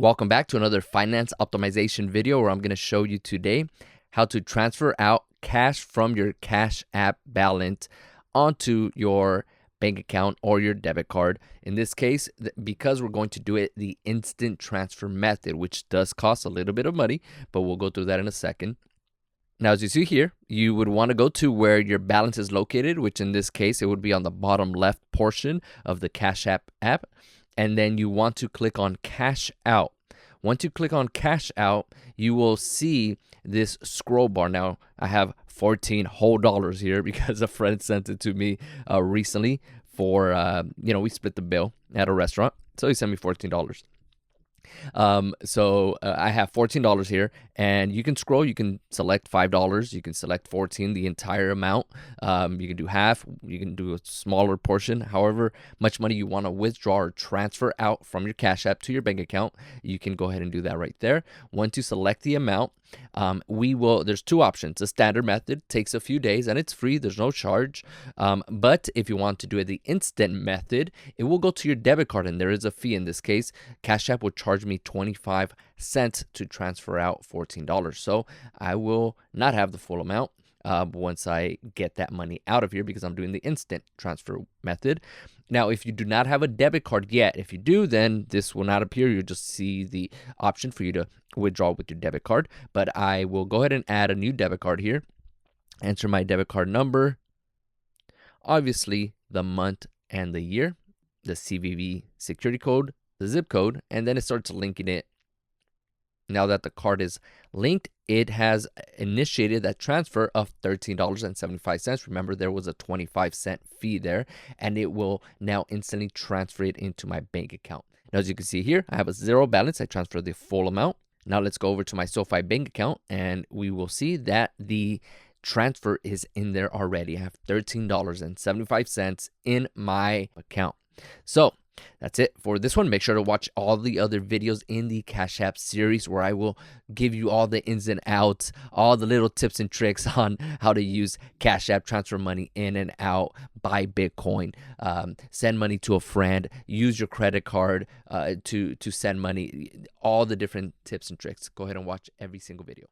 Welcome back to another finance optimization video where I'm going to show you today how to transfer out cash from your Cash App balance onto your bank account or your debit card. In this case, because we're going to do it the instant transfer method, which does cost a little bit of money, but we'll go through that in a second. Now, as you see here, you would want to go to where your balance is located, which in this case, it would be on the bottom left portion of the CashApp app. And then you want to click on Cash Out. Once you click on Cash Out, you will see this scroll bar. Now, I have 14 whole dollars here because a friend sent it to me recently for, we split the bill at a restaurant. So he sent me $14. I have $14 here, and you can scroll. You can select $5. You can select 14, the entire amount. You can do half. You can do a smaller portion. However much money you want to withdraw or transfer out from your Cash App to your bank account, you can go ahead and do that right there. Once you select the amount, there's two options. The standard method takes a few days and it's free. There's no charge. But if you want to do it the instant method, it will go to your debit card and there is a fee. In this case, Cash App will charge me 25 cents to transfer out $14. So I will not have the full amount once I get that money out of here because I'm doing the instant transfer method. Now, if you do not have a debit card yet, if you do, then this will not appear. You'll just see the option for you to withdraw with your debit card. But I will go ahead and add a new debit card here. Enter my debit card number, obviously the month and the year, the CVV security code, the zip code, and then it starts linking it. Now that the card is linked, it has initiated that transfer of $13.75. Remember, there was a 25-cent fee there, and it will now instantly transfer it into my bank account. Now, as you can see here, I have a zero balance. I transfer the full amount. Now let's go over to my SoFi bank account, and we will see that the transfer is in there already. I have $13.75 in my account. So that's it for this one. Make sure to watch all the other videos in the Cash App series where I will give you all the ins and outs, all the little tips and tricks on how to use Cash App, transfer money in and out, buy Bitcoin, send money to a friend, use your credit card to send money, all the different tips and tricks. Go ahead and watch every single video.